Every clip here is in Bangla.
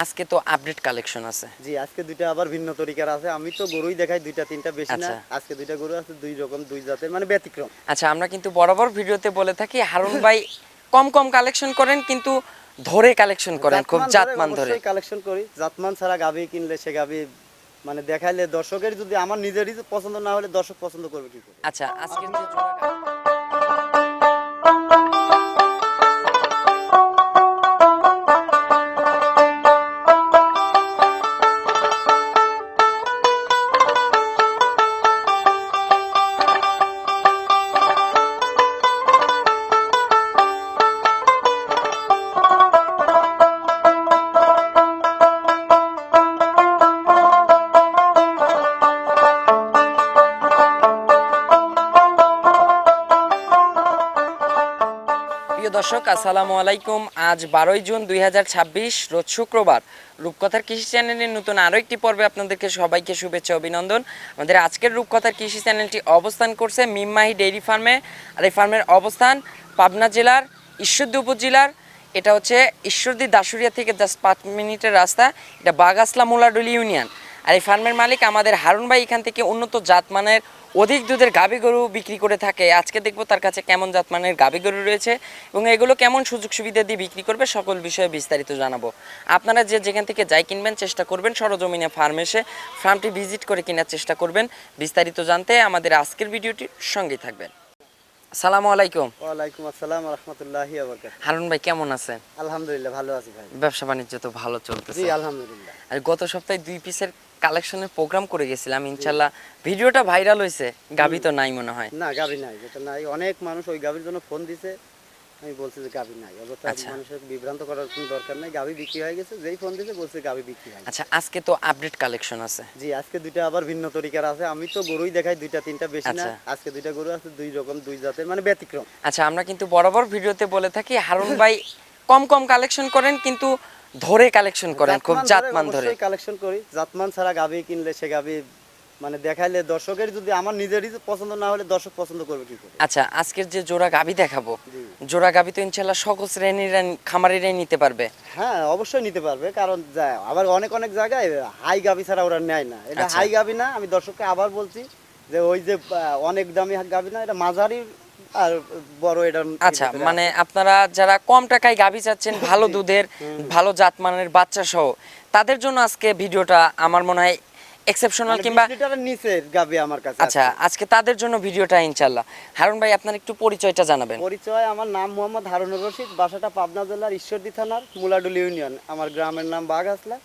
আজকে তো আপডেট কালেকশন আছে। জি, আজকে দুইটা আবার ভিন্ন তরিকার আছে। আমি তো গরুই দেখাই দুইটা তিনটা বেশি না। আচ্ছা আজকে দুইটা গরু আছে দুই রকম দুই জাতের মানে ব্যতিক্রম। আচ্ছা, আমরা কিন্তু বরাবর ভিডিওতে বলে থাকি হারুন ভাই কম কম কালেকশন করেন, কিন্তু ধরে কালেকশন করেন, খুব জাতমান ধরে। অবশ্যই কালেকশন করি। জাতমান ছাড়া গাভী কিনলে সে গাভী মানে দেখাইলে দর্শকের যদি আমার নিজেরই পছন্দ না হলে দর্শক পছন্দ করবে কি করে? আচ্ছা, আজকের যে জোড়া প্রিয় দর্শক, আসসালামু আলাইকুম। আজ 12ই জুন 2026, রোজ শুক্রবার। রূপকথার কৃষি চ্যানেলের নতুন আরও একটি পর্বে আপনাদেরকে সবাইকে শুভেচ্ছা অভিনন্দন। আমাদের আজকের রূপকথার কৃষি চ্যানেলটি অবস্থান করছে মিমমাহি ডেইরি ফার্মে। আর এই ফার্মের অবস্থান পাবনা জেলার ঈশ্বরদী উপজেলার, এটা হচ্ছে ঈশ্বরদী দাসুরিয়া থেকে জাস্ট 5 মিনিটের রাস্তা। এটা বাগাসলা মোলাডুলি ইউনিয়ন। আর এই ফার্মের মালিক আমাদের হারুন ভাই এখান থেকে উন্নত জাতমানের অধিক দুধের গাভী গরু বিক্রি করে থাকে। আজকে দেখবো তার কাছে কেমন জাতমানের গাভী গরু রয়েছে এবং এগুলো কেমন সুযোগ সুবিধা দিয়ে বিক্রি করবে, সকল বিষয়ে বিস্তারিত জানাবো। আপনারা যেখান থেকে যাই কিনবেন চেষ্টা করবেন সরজমিনে ফার্মে এসে ফার্মটি ভিজিট করে কেনার চেষ্টা করবেন। বিস্তারিত জানতে আমাদের আজকের ভিডিওটির সঙ্গেই থাকবেন। আসসালামু আলাইকুম। ওয়ালাইকুম আসসালাম ওয়া রাহমাতুল্লাহি ওয়া বারাকাতুহু। হারুন ভাই কেমন আছেন? আলহামদুলিল্লাহ ভালো আছি ভাই। ব্যবসা বাণিজ্য তো ভালো চলতেছে? জি আলহামদুলিল্লাহ। আর গত সপ্তাহে 2 পিসের কালেকশনের প্রোগ্রাম করে গেছিলাম, ইনশাল্লাহ ভিডিওটা ভাইরাল হয়েছে। গাভী তো নাই মনে হয়? না গাভী নাই, যেটা নাই। অনেক মানুষ ওই গাভীর জন্য ফোন দিছে। আমি বলছি যে গাভী নাই। অবশ্য আচ্ছা মানুষের বিভ্রান্ত করার কোনো দরকার নাই। গাভী বিক্রি হয়ে গেছে। যেই ফোন দিছে বলছে গাভী বিক্রি হয়ে গেছে। আচ্ছা, আজকে তো আপডেট কালেকশন আছে। জি, আজকে দুইটা আবার ভিন্ন তরিকার আছে। আমি তো গরুই দেখাই দুইটা তিনটা বেশি না। আচ্ছা আজকে দুইটা গরু আছে দুই রকম দুই জাতের মানে ব্যতিক্রম। আচ্ছা, আমরা কিন্তু বরাবর ভিডিওতে বলে থাকি হারুন ভাই কম কম কালেকশন করেন, কিন্তু ধরে কালেকশন করেন, খুব জাতমান ধরে। অবশ্যই কালেকশন করি। জাতমান ছাড়া গাভী কিনলে সে গাভী মানে দেখাইলে দর্শকের যদি আমার নিজেরই পছন্দ না হলে দর্শক পছন্দ করবে কি করে? আচ্ছা, আজকের যে জোড়া গাভী দেখাবো, জি। জোড়া গাভী তো ইনশাল্লাহ সকল শ্রেণীর খামারিরাই নিতে পারবে। হ্যাঁ অবশ্যই নিতে পারবে, কারণ আবার অনেক অনেক জায়গায় হাই গাভী ছাড়া ওরা নেয় না। এটা আচ্ছা। হাই গাভী না, আমি দর্শককে আবার বলছি যে ওই যে অনেক দামি গাভী না, এটা মাঝারি আর বড়। এটা আচ্ছা, মানে আপনারা যারা কম টাকায় গাভী চাচ্ছেন, ভালো দুধের ভালো জাতমানের বাচ্চা সহ, তাদের জন্য আজকে ভিডিওটা আমার মনে হয় এক্সেপশনাল, কিংবা 20 লিটারের নিচে গাভী আমার কাছে। আচ্ছা, আজকে তাদের জন্য ভিডিওটা ইনশাল্লাহ। হারুন ভাই আপনার একটু পরিচয়টা জানাবেন। পরিচয়, আমার নাম মোহাম্মদ হারুনুর রশিদ, বাসাটা পাবনা জেলার ঈশ্বরদী থানার মুলাডুলি ইউনিয়ন। আমার গ্রামের নাম বাগাসলা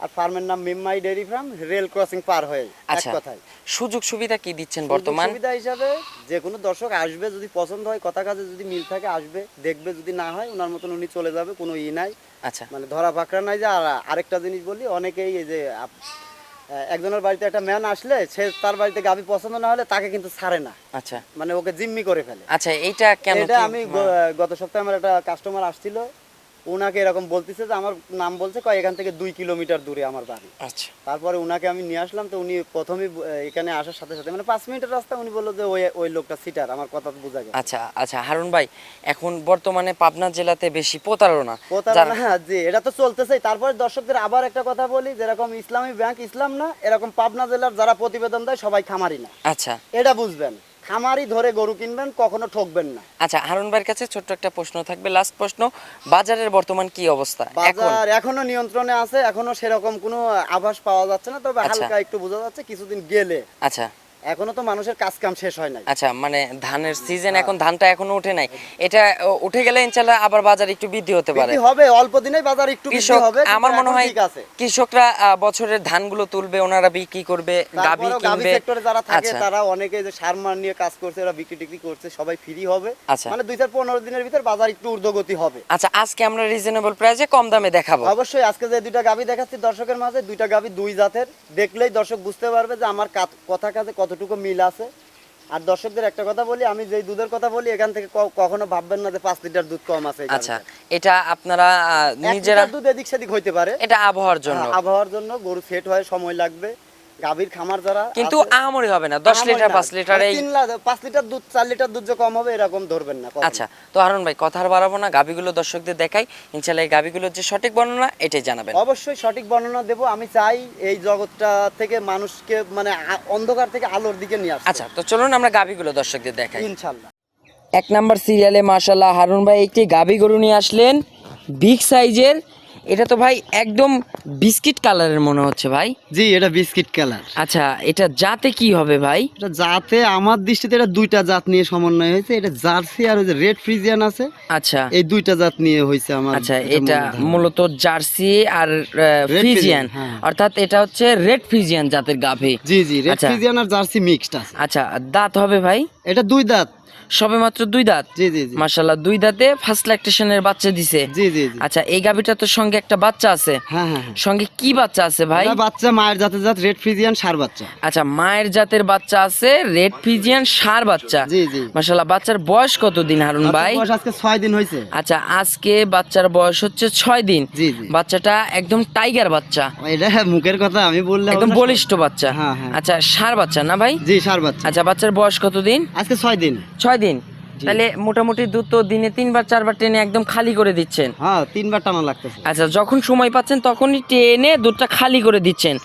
আর ফার্মের নাম মিমমাই ডেইরি ফার্ম, রেল ক্রসিং পার হয়ে। এক আচ্ছা, কথায় সুযোগ সুবিধা কি দিচ্ছেন বর্তমান? সুবিধা হিসাবে যে কোনো দর্শক আসবে, যদি পছন্দ হয়, কথা কাজে যদি মিল থাকে আসবে দেখবে, যদি না হয় ওনার মতন উনি চলে যাবে, কোনো নাই। আচ্ছা মানে ধরা পাকড়া নাই। যে আর আরেকটা জিনিস বলি, অনেকেই এই যে একজনের বাড়িতে একটা ম্যান আসলে সে তার বাড়িতে গাভী পছন্দ না হলে তাকে কিন্তু ছাড়ে না, আচ্ছা মানে ওকে জিম্মি করে ফেলে। আচ্ছা, এইটা কেন? এটা আমি গত সপ্তাহে আমার একটা কাস্টমার আসছিল, উনাকে এরকম বলতেছে যে আমার নাম বলছে কয় এখান থেকে 2 কিলোমিটার দূরে আমার বাড়ি। আচ্ছা তারপরে উনাকে আমি নিয়ে আসলাম, তো উনি প্রথমেই এখানে আসার সাথে সাথে মানে 5 মিনিটের রাস্তা, উনি বললো যে ওই ওই লোকটা সিটার। আমার কথা বোঝা গেছে। আচ্ছা আচ্ছা, হারুন ভাই এখন বর্তমানে পাবনা জেলাতে বেশি প্রতারণা। জি, এটা তো চলতেছেই। তারপরে দর্শকদের আবার একটা কথা বলি, যেরকম ইসলামী ব্যাংক ইসলাম না, এরকম পাবনা জেলার যারা প্রতিবেদন দেয় সবাই খামারি না। আচ্ছা এটা বুঝবেন, খামারি ধরে গরু কিনবেন, কখনো ঠকবেন না। আচ্ছা, হারুন ভাইয়ের কাছে ছোট্ট একটা প্রশ্ন থাকবে, লাস্ট প্রশ্ন। বাজারের বর্তমান কি অবস্থা এখন? বাজার এখনো নিয়ন্ত্রণে আছে, এখনো সেরকম কোনো আভাস পাওয়া যাচ্ছে না, তবে আচ্ছা। হালকা একটু বোঝা যাচ্ছে কিছুদিন গেলে। আচ্ছা এখনো তো মানুষের কাজ কাম শেষ হয় নাই। আচ্ছা, মানে ধানের সিজন, এখন ধানটা এখনো উঠে নাই। এটা উঠে গেলে ইনশাল্লাহ আবার বাজার একটু বৃদ্ধি হতে পারে। বৃদ্ধি হবে, অল্প দিনেই বাজার একটু বৃদ্ধি হবে। আমার মনে হয় ঠিক আছে, কৃষকরা বছরের ধানগুলো তুলবে, ওনারা বিক্রি করবে, গাভী কিনবে। সেক্টরে যারা থাকে আচ্ছা তারা অনেকে যে সার মান নিয়ে কাজ করছে, ওরা বিক্রি টিক্রি করছে, সবাই ফ্রি হবে। আচ্ছা মানে 2-15 দিনের ভিতর বাজার একটু ঊর্ধ্বগতি হবে। আচ্ছা, আজকে আমরা রিজনেবল প্রাইসে কম দামে দেখাবো। অবশ্যই আজকে যে দুইটা গাভী দেখাচ্ছি দর্শকের মাঝে, দুইটা গাভী দুই জাতের, দেখলেই দর্শক বুঝতে পারবে যে আমার কথা কাজে কতটুকু মিল আছে। আর দর্শকদের একটা কথা বলি, আমি যেই দুধের কথা বলি এখান থেকে কখনো ভাববেন না যে 5 লিটার দুধ কম আছে। আচ্ছা, এটা আপনারা নিজেরা দুধ এদিক সেদিক হইতে পারে, এটা আবহাওয়ার জন্য। আবহাওয়ার জন্য গরু সেট হয়, সময় লাগবে। গাভীর খামার যারা কিন্তু আছে, আহামরি হবে না 10 লিটার 5 লিটার এই 5 লিটার দুধ 4 লিটার দুধ যে কম হবে এরকম ধরবেন না কখনো। আচ্ছা, তো হারুন ভাই কথা আর বাড়াবো না, গাভীগুলো দর্শকদের দেখাই, ইনশাআল্লাহ এই গাভীগুলোর যে সঠিক বর্ণনা এটাই জানাবেন। অবশ্যই সঠিক বর্ণনা দেব। আমি চাই এই জগৎটা থেকে মানুষকে মানে অন্ধকার থেকে আলোর দিকে নিয়ে আসতে। আচ্ছা, তো চলুন আমরা গাভীগুলো দর্শকদের দেখাই। ইনশাআল্লাহ। 1 নাম্বার সিরিয়ালে মাশাআল্লাহ হারুন ভাই একটি গাভী গরু নিয়ে আসলেন, বিগ সাইজের। এটা তো ভাই একদম বিস্কিট কালারের মনে হচ্ছে ভাই। জি, এটা বিস্কিট কালার। আচ্ছা, এটা জাতে কি হবে ভাই? এটা জাতে আমার দৃষ্টিতে এটা দুইটা জাত নিয়ে সমন্বয় হয়েছে। এটা জার্সি আর ওই যে রেড ফ্রিজিয়ান আছে, আচ্ছা এই দুইটা জাত নিয়ে হয়েছে আমার। আচ্ছা, এটা মূলত জার্সি আর ফ্রিজিয়ান, ফ্রিজিয়ান, হ্যাঁ। অর্থাৎ এটা হচ্ছে রেড ফ্রিজিয়ান জাতের গাভী। জি জি, রেড আচ্ছা। ফ্রিজিয়ান আর জার্সি মিক্সড আছে। আচ্ছা, দাঁত হবে ভাই? এটা দুই দাঁত। সবে মাত্র 2 দাঁত। জি জি জি। মাশাআল্লাহ 2 দাঁতে ফার্স্ট ল্যাকটেশনের বাচ্চা দিছে। জি জি জি। আচ্ছা, এই গাভীটা তো সঙ্গে একটা বাচ্চা আছে। হ্যাঁ হ্যাঁ হ্যাঁ। সঙ্গে কি বাচ্চা আছে ভাই? এটা বাচ্চা মায়ের জাতের জাত রেড ফ্রিজিয়ান ষাঁড় বাচ্চা। আচ্ছা, মায়ের জাতের বাচ্চা আছে, রেড ফ্রিজিয়ান ষাঁড় বাচ্চা। জি জি। মাশাআল্লাহ, বাচ্চার বয়স কত দিন হারুন ভাই? বয়স আজকে 6 দিন হয়েছে। আচ্ছা, আজকে বাচ্চার বয়স হচ্ছে 6 দিন। জি জি। বাচ্চাটা একদম টাইগার বাচ্চা, এটা মুখের কথা আমি বললাম, একদম বলিষ্ঠ বাচ্চা। হ্যাঁ, হ্যাঁ। আচ্ছা, ষাঁড় বাচ্চা না ভাই? জি, ষাঁড় বাচ্চা। আচ্ছা, বাচ্চার বয়স কত দিন? আজকে 6 দিন। 6 দিন। তাহলে মোটামুটি দুধ তো দিনে 3বার 4বার টেনে একদম খালি করে দিচ্ছেন। হ্যাঁ, 3বার টানা লাগতেছে। আচ্ছা, যখন সময় পাচ্ছেন তখনই টেনে দুধটা খালি করে দিচ্ছেন।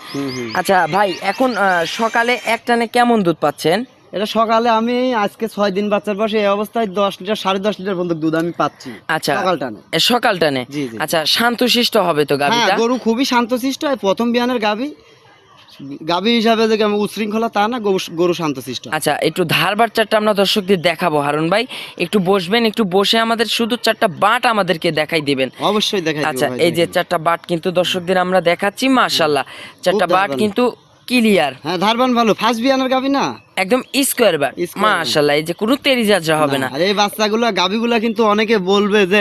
আচ্ছা ভাই, এখন সকালে এক টানে কেমন দুধ পাচ্ছেন? এটা সকালে আমি আজকে 6 দিন বাচ্চার বয়সে এই অবস্থায় 10 লিটার 10.5 লিটার পর্যন্ত দুধ আমি পাচ্ছি। আচ্ছা, সকাল টানে। সকাল টানে। জি, জি। আচ্ছা, শান্তশিষ্ট হবে তো হ্যাঁ, গাভীটা? গরু খুবই শান্তশিষ্ট। প্রথম বিয়ানের গাভী হিসাবে যে আমি উচ্ছৃঙ্খলা তা না, গরু শান্তশিষ্ট। আচ্ছা, একটু ধার বাচ্চাটা আমরা দর্শকদের দেখাবো হারুন ভাই, একটু বসবেন, একটু বসে আমাদের শুধু 4টা বাট আমাদেরকে দেখাই দিবেন। অবশ্যই দেখাই দেব আচ্ছা, ভাই, এই যে দেখাই দেব। 4টা বাট কিন্তু দর্শকদের আমরা দেখাচ্ছি, মাশাআল্লাহ 4টা বাট ধারবান। কিন্তু ক্লিয়ার, হ্যাঁ, ধারবান ভালো। ফার্স্ট বিয়ানের গাভী না, একদম স্কোয়ার বাট। Square bar। মাশাআল্লাহ, এই যে কোনো তেরিজাজরা হবে না। আর এই বাচ্চাগুলো গাভীগুলা কিন্তু অনেকে বলবে যে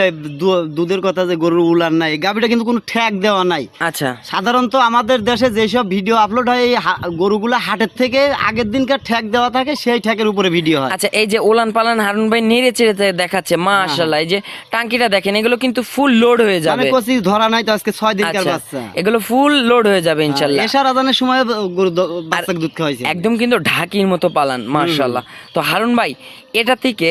দুধের কথা যে গরুর উলান নাই, গাভীটা কিন্তু কোনো ঠ্যাক দেওয়া নাই। আচ্ছা, সাধারণত আমাদের দেশে যেসব ভিডিও আপলোড হয় এই গরুগুলা হাটের থেকে আগের দিনকার ঠ্যাক দেওয়া থাকে, সেই ঠ্যাকের উপরে ভিডিও হয়। আচ্ছা, এই যে ওলান পালান হারুন ভাই নেড়ে চেড়ে দেখাচ্ছে, মাশাআল্লাহ। এই যে টাঙ্কিটা দেখেন, এগুলো কিন্তু ফুল লোড হয়ে আমি যাবে। কচি ধরা নাই তো, আজকে 6 দিনকার আচ্ছা, বাচ্চা। এগুলো ফুল লোড হয়ে যাবে ইনশাআল্লাহ। এশার আজানের সময় গরু বাচ্চাকে দুধ খাওয়াইছে। একদম কিন্তু ঢাকির মতো পালান, মাশাআল্লাহ। তো হারুন ভাই, এটা থেকে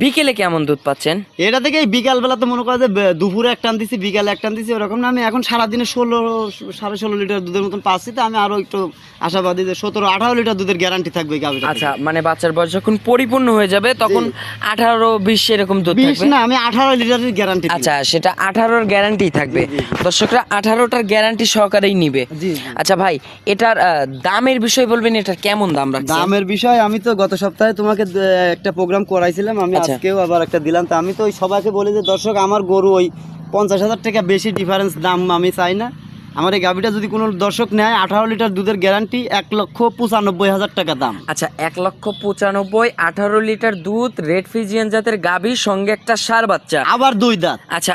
বিকেলে কেমন দুধ পাচ্ছেন? এটা থেকে বিকাল বেলা তো মনে করে যে দুপুরে এক টান দিছি, বিকালে এক টান দিছি, ওরকম না। আমি এখন সারাদিনে 16-16.5 লিটার দুধের মতন পাচ্ছি। তো আমি আরো একটু আশাবাদী যে 17-18 লিটার দুধের গ্যারান্টি থাকবে এই গাভীটা। আচ্ছা, মানে বাচ্চার বয়স যখন পরিপূর্ণ হয়ে যাবে তখন 18-20 এরকম দুধ 20 থাকবে। না, আমি 18 লিটারের গ্যারান্টি। আচ্ছা, সেটা 18-র গ্যারান্টি থাকবে। জি, জি, জি। দর্শকরা 18টার গ্যারান্টি সহকারেই নিবে। জি, জি। আচ্ছা ভাই, এটার দামের বিষয় বলবেন, এটার কেমন দাম রাখছেন? দামের বিষয় আমি তো গত সপ্তাহে তোমাকে একটা প্রোগ্রাম করাইছিলাম, আমি আচ্ছা। আজকেও আবার একটা দিলাম। তো আমি তো ওই সবাইকে বলি যে দর্শক, আমার গরু ওই 50,000 টাকা বেশি ডিফারেন্স দাম আমি চাই না। আমার এই গাভীটা যদি কোনো দর্শক নেয়, 18 লিটার দুধের গ্যারান্টি, 1,95,000 টাকা দাম। আচ্ছা, 1,95,000, 18 লিটার দুধ, রেড ফ্রিজিয়ান জাতের গাভী, সঙ্গে একটা ষাঁড় বাচ্চা, আবার 2 দাঁত। আচ্ছা,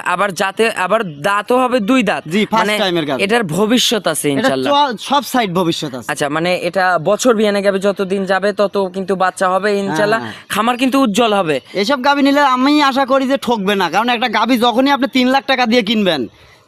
আবার দাঁতও হবে 2 দাঁত। জি, ফার্স্ট টাইমের গাভী। এটার ভবিষ্যৎ আছে এটা ইনশাআল্লাহ। সব সাইড ভবিষ্যৎ আছে। আচ্ছা, মানে এটা বছর বিয়ানে গাভী যতদিন যাবে তত কিন্তু বাচ্চা হবে ইনশাআল্লাহ। হ্যাঁ। খামার কিন্তু উজ্জ্বল হবে। এসব গাভী নিলে আমি আশা করি যে ঠকবে না, কারণ একটা গাভী যখনই আপনি 3 লাখ টাকা দিয়ে কিনবেন,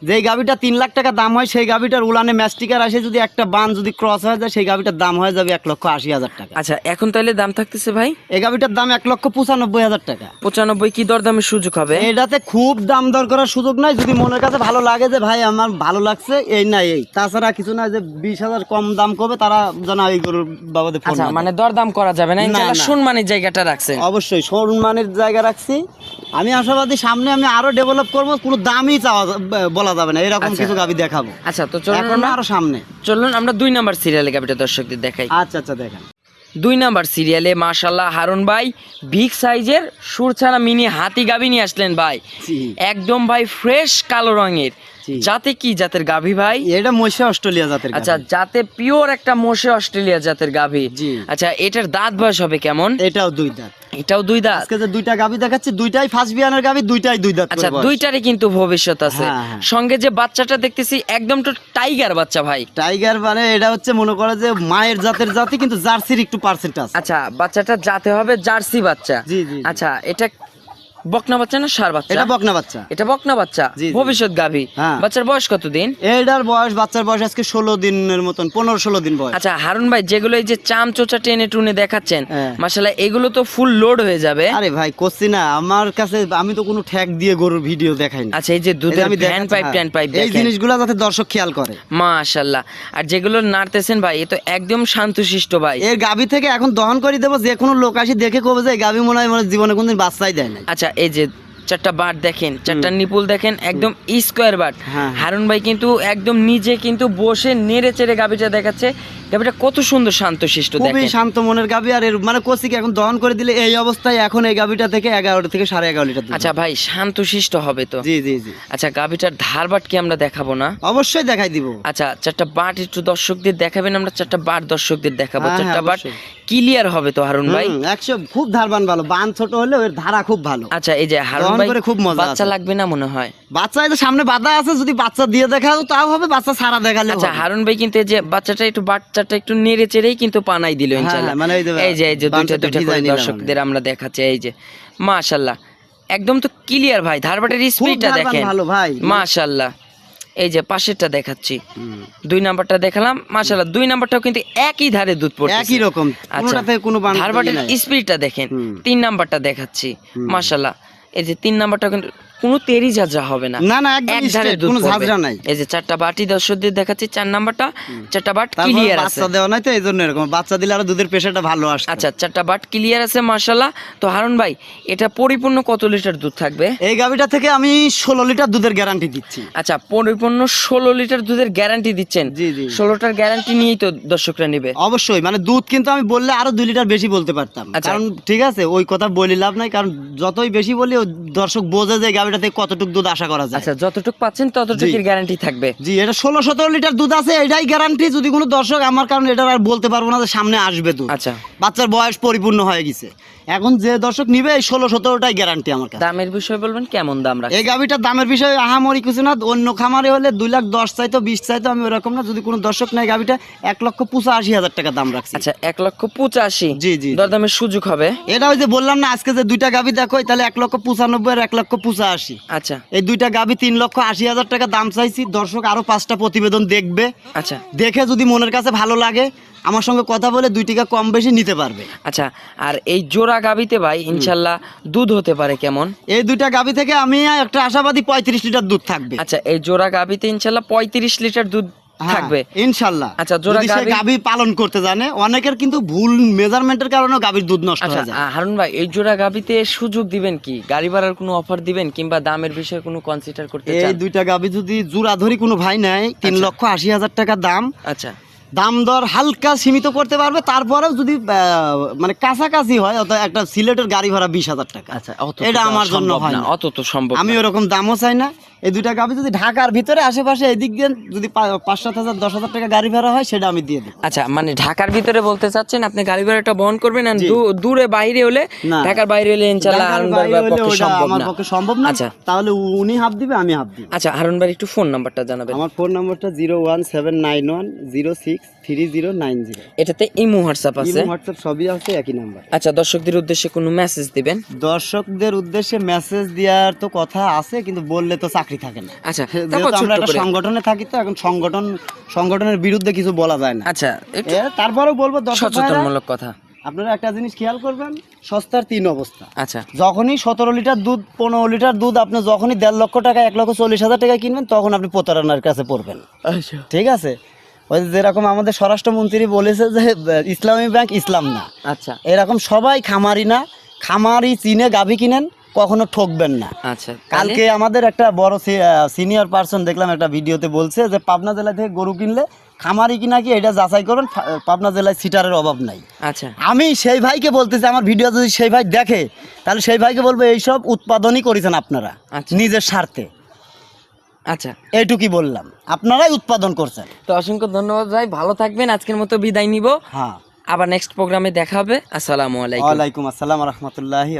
যেই গাভীটা 3 লাখ টাকা দাম হয়, সেই গাভীটার উলানে ম্যাস্টিকার আসে যদি একটা বান যদি ক্রস হয়ে যায়, সেই গাভীটার দাম হয়ে যাবে 1,80,000 টাকা। আচ্ছা, এখন তাহলে দাম থাকতেছে ভাই? এই গাভীটার দাম 1,95,000 টাকা। 95 কি দরদামের সুযোগ হবে? এটাতে খুব দাম দর করার সুযোগ নাই। যদি মনের কাছে ভালো লাগে যে ভাই আমার ভালো লাগছে, এই না এই, তাছাড়া কিছু না। যে 20,000 কম দাম করবে তারা যেন এই গরুর বাবাদের ফোন আচ্ছা, না দেয়। মানে দরদাম করা যাবে না ইনশাআল্লাহ। না। সম্মানের জায়গাটা রাখছেন। অবশ্যই সম্মানের জায়গা রাখছি। আমি আশাবাদী সামনে আমি আরো ডেভেলপ করব, কোনো দামই বলা যাবে না, এরকম আচ্ছা। কিছু গাভী দেখাবো। আচ্ছা, তো চলুন এখন আরো সামনে। আমরা 2 নাম্বার সিরিয়ালে গাভীটা দর্শকদের দেখাই। আচ্ছা আচ্ছা, দেখেন। 2 নাম্বার সিরিয়ালে মাশাআল্লাহ হারুন ভাই বিগ সাইজের সুরছানা মিনি হাতি গাভী নিয়ে আসলেন ভাই। জি। একদম ভাই ফ্রেশ কালো রঙের। জি। জাতে কি জাতের গাভী ভাই? এটা মহিষা অস্ট্রেলিয়া জাতের গাভী। আচ্ছা, জাতে পিওর একটা মোষে অস্ট্রেলিয়া জাতের গাভী। জি। আচ্ছা, এটার দাঁত বয়স হবে কেমন? এটাও 2 দাঁত। এটাও 2 দাঁত। আজকে যে 2টা গাভী দেখাচ্ছি, 2টাই ফার্স্ট বিয়ানের গাভী, 2টাই 2 দাঁত করে আচ্ছা, বয়স। 2টারই কিন্তু ভবিষ্যৎ আছে। হ্যাঁ, হ্যাঁ। সঙ্গে যে বাচ্চাটা দেখতেছি একদম তো টাইগার বাচ্চা ভাই। টাইগার মানে এটা হচ্ছে মনে করে যে মায়ের জাতের জাতি, কিন্তু জার্সির একটু পার্সেন্ট আছে। আচ্ছা, বাচ্চাটা জাতে হবে জার্সি বাচ্চা। জি, জি, জি। আচ্ছা, এটা বকনা বাচ্চা না ষাঁড় বাচ্চা? এটা বকনা বাচ্চা। এটা বকনা বাচ্চা, জি, জি। ভবিষ্যৎ গাভী। হ্যাঁ। বাচ্চার বয়স কতদিন? এটার বয়স, বাচ্চার বয়স আজকে 16 দিনের মতন, 15-16 দিন বয়স। আচ্ছা হারুন ভাই, যেগুলো এই যে চাম চোচা টেনে টুনে দেখাচ্ছেন, হ্যাঁ। মাশাআল্লাহ এগুলো তো ফুল লোড হয়ে যাবে। আরে ভাই করছি না, আমার কাছে আমি তো কোনো ঠ্যাক দিয়ে গরুর ভিডিও দেখাই না। আচ্ছা এই যে দুধের হ্যান্ড পাইপ ট্যান্ড পাইপ এই জিনিসগুলো যাতে দর্শক খেয়াল করে। মাশাআল্লাহ। আর যেগুলো নাড়তেছেন ভাই, এ তো একদম শান্তশিষ্ট ভাই। এর গাভী থেকে এখন দহন করে দেবো, যে কোনো লোক আসি দেখে কবে যে এই গাভী মনে হয় মানে জীবনে কোনদিন বাচ্চাই দেয় না। আচ্ছা এই যে চারটা বাট দেখেন, চারটা নিপুল দেখেন, একদম স্কোয়ার বাট। হ্যাঁ। হারুন ভাই কিন্তু একদম নিজে কিন্তু বসে নেড়ে চেড়ে গাভীটা দেখাচ্ছে। গাভীটা কত সুন্দর শান্তশিষ্ট খুবই দেখেন। শান্ত মনের গাভী। আর এর মানে কোসি কি এখন দহন করে দিলে এই অবস্থায় এখন এই গাভীটা থেকে 11 থেকে 11.5 লিটার দুধ। আচ্ছা ভাই শান্তশিষ্ট হবে তো? জি জি জি, আচ্ছা গাভীটার ধার বাট কি আমরা দেখাবো না? অবশ্যই দেখাই দিব। আচ্ছা চারটা বাট একটু দর্শকদের দেখাবেন, আমরা চারটা বাট দর্শকদের দেখাবো। হ্যাঁ, চারটা বাট অবশ্যই। ক্লিয়ার হবে তো হারুন ভাই? 100 খুব ধারবান ভালো, বান ছোট হলেও এর ধারা খুব ভালো। আচ্ছা এই যে হারুন দহন ভাই, করে খুব মজা বাচ্চা আছে। লাগবে না মনে হয়? বাচ্চা এই যে সামনে বাধা আছে, যদি বাচ্চা দিয়ে দেখাও তাও হবে, বাচ্চা ছাড়া দেখালে আচ্ছা হারুন ভাই কিন্তু এই যে বাচ্চাটা একটু বাচ্চাটা একটু নেড়ে চেড়েই কিন্তু পানাই দিল ইনশাআল্লাহ। মানে এই যে দুইটা বাচ্চাটা দুইটা করে ভিজাই নিলাম দর্শকদের আমরা দেখাচ্ছি। এই যে মাশাআল্লাহ একদম তো ক্লিয়ার ভাই, ধারবাটের স্পিডটা ধারবান দেখেন ভালো ভাই। মাশাআল্লাহ। এই যে পাশেরটা দেখাচ্ছি, 2 নাম্বারটা দেখালাম, মাশাআল্লাহ 2 নাম্বারটাও কিন্তু একই ধারে দুধ পড়ছে, একই রকম, আচ্ছা কোনোটাতে কোনো বান ধারবাটের নাই। স্পিডটা দেখেন। 3 নাম্বারটা দেখাচ্ছি, মাশাআল্লাহ এই যে 3 নাম্বারটা কিন্তু কোনো তেরি ঝাঁঝরা হবে না, না না, একদম এক ধারে straight, দুধ কোনো পড়বে। ঝাঁঝরা নাই। এই যে চারটা বাটি দর্শকদের দেখাচ্ছি, 4 নাম্বারটা চারটা বাট তারপর ক্লিয়ার আছে। বাচ্চা দেওয়া নাই তো এইজন্য এরকম, বাচ্চা দিলে আরো দুধের প্রেশারটা ভালো আসে। আচ্ছা চারটা বাট ক্লিয়ার আছে মাশাআল্লাহ। তো হারুন ভাই এটা পরিপূর্ণ কত লিটার দুধ থাকবে? এই গাভীটা থেকে আমি 16 লিটার দুধের গ্যারান্টি দিচ্ছি। আচ্ছা পরিপূর্ণ 16 লিটার দুধের গ্যারান্টি দিচ্ছেন? জি, জি। 16টার গ্যারান্টি নিয়েই তো দর্শকরা নেবে? অবশ্যই, মানে দুধ কিন্তু আমি বললে আরো 2 লিটার বেশি বলতে পারতাম, আচ্ছা। কারণ ঠিক আছে ওই কথা বলি লাভ নাই, কারণ যতই বেশি বলি ওই দর্শক বোঝে যে এই গাভীটা থেকে কতটুকু দুধ আশা করা যায়। আচ্ছা যতটুকু পাচ্ছেন ততটুকুর গ্যারান্টি থাকবে? জি, এটা 16-17 লিটার দুধ আছে, এটাই গ্যারান্টি। যদি কোনো দর্শক আমার, কারণ এটা আর বলতে পারবো না যে সামনে আসবে দুধ। আচ্ছা বাচ্চার বয়স পরিপূর্ণ হয়ে গেছে, এখন যে দর্শক নিবে এই 16-17টাই গ্যারান্টি আমার কাছে। দামের বিষয় বলবেন, কেমন দাম রাখছেন? এই গাভীটার দামের বিষয়ে আহামরি কিছু না, অন্য খামারে হলে 2,10,000 চাইতো, 20 চাইতো, আমি ওরকম না। যদি কোনো দর্শক নেয় গাভীটা 1,85,000 টাকা দাম রাখছি। আচ্ছা 1,85,000। জি, জি, জি। দরদামের সুযোগ হবে? এটা ওই যে বললাম না, আজকে যে দুইটা গাভী দেখো, তাহলে 1,95,000 আর 1,85,000। আচ্ছা এই দুইটা গাভী 3,80,000 টাকা দাম চাইছি। দর্শক আরো 5টা প্রতিবেদন দেখবে, আচ্ছা দেখে যদি মনের কাছে ভালো লাগে আমার সঙ্গে কথা বলে 2 টাকা কম বেশি নিতে পারবে। আচ্ছা আর এই জোড়া গাবিতে ভাই ইনশাল্লাহ দুধ হতে পারে কেমন? এই দুইটা গাভী থেকে আমি একটা আশাবাদী 35 লিটার দুধ থাকবে। আচ্ছা এই জোড়া গাবিতে ইনশাল্লাহ 35 লিটার দুধ থাকবে ইনশাআল্লাহ। আচ্ছা জোড়া যদি সে গাভী গাভী পালন করতে জানে, অনেকের কিন্তু ভুল মেজারমেন্টের কারণে গাভীর দুধ নষ্ট আচ্ছা হয়ে যায়। হারুন ভাই এই জোড়া গাবিতে সুযোগ দিবেন কি? গাড়ি ভাড়ার কোনো অফার দিবেন কিংবা দামের বিষয়ে কোনো কনসিডার করতে এই চান? দুইটা গাভী যদি জোড়াধরি কোনো ভাই নেয় 3,80,000 টাকা দাম, আচ্ছা দাম দর হালকা সীমিত করতে পারবে। তারপরেও যদি মানে কাছাকাছি হয়, অত একটা সিলেটের গাড়ি ভাড়া 20,000 টাকা। আচ্ছা এটা আমার জন্য হয় না, অত তো সম্ভব আমি না। ওরকম দামও চাই না। এই দুইটা গাভী যদি ঢাকার ভিতরে আশেপাশে এদিক দিয়ে যদি 5-7,000 10,000 টাকা গাড়ি ভাড়া হয়, সেটা আমি দিয়ে দেবো। আচ্ছা মানে ঢাকার ভিতরে বলতে চাচ্ছেন আপনি গাড়ি ভাড়াটা বহন করবেন, আর জি। দূরে বাইরে হলে না। ঢাকার বাইরে হলে ইনশাআল্লাহ ঢাকার হারুন বাইরে ভাইয়ের হলে পক্ষে ওটা সম্ভব আমার না। পক্ষে সম্ভব না। আচ্ছা তাহলে উনি হাফ দিবে, আমি হাফ দিব। আচ্ছা হারুন ভাই একটু ফোন নাম্বারটা জানাবেন। আমার ফোন নাম্বারটা 01791063090। এটাতে ইমো হোয়াটসঅ্যাপ আছে? ইমো হোয়াটসঅ্যাপ সবই আছে, একই নাম্বার। আচ্ছা দর্শকদের উদ্দেশ্যে কোনো মেসেজ দিবেন? দর্শকদের উদ্দেশ্যে মেসেজ দেওয়ার তো কথা আছে, কিন্তু বললে তো চাকরি থাকে না। আচ্ছা যেহেতু আমরা একটা সংগঠনে থাকি, তো এখন সংগঠনের বিরুদ্ধে কিছু বলা যায় না। আচ্ছা একটু তারপরেও বলবো দর্শক ভাইরা, সচেতনমূলক কথা। আপনারা একটা জিনিস খেয়াল করবেন, সস্তার 3 অবস্থা। আচ্ছা যখনই 17 লিটার দুধ, 15 লিটার দুধ আপনি যখনই 1.5 লক্ষ টাকা 1,40,000 টাকায় কিনবেন, তখন আপনি প্রতারণার কাছে পড়বেন। আচ্ছা ঠিক আছে, ওই যেরকম আমাদের স্বরাষ্ট্রমন্ত্রী বলেছে যে ইসলামী ব্যাংক ইসলাম না, আচ্ছা এরকম সবাই খামারি না, খামারি চিনে গাভী কিনেন, কখনো ঠকবেন না। আচ্ছা কালকে আমাদের একটা বড় সিনিয়র পার্সন দেখলাম একটা ভিডিওতে বলছে যে পাবনা জেলা থেকে গরু কিনলে খামারি কিনা কি এটা যাচাই করবেন, পাবনা জেলায় সিটারের অভাব নাই। আচ্ছা আমি সেই ভাইকে বলতেছি, আমার ভিডিও যদি সেই ভাই দেখে, তাহলে সেই ভাইকে বলবো এইসব উৎপাদনই করেছেন আপনারা আচ্ছা। নিজের স্বার্থে। আচ্ছা এইটুকুই বললাম, আপনারাই উৎপাদন করছেন। তো অসংখ্য ধন্যবাদ ভাই, ভালো থাকবেন। আজকের মতো বিদায় নিব, হ্যাঁ, আবার নেক্সট প্রোগ্রামে দেখা হবে। আসসালামু আলাইকুম। ওয়ালাইকুম আসসালাম রহমতুল্লাহি।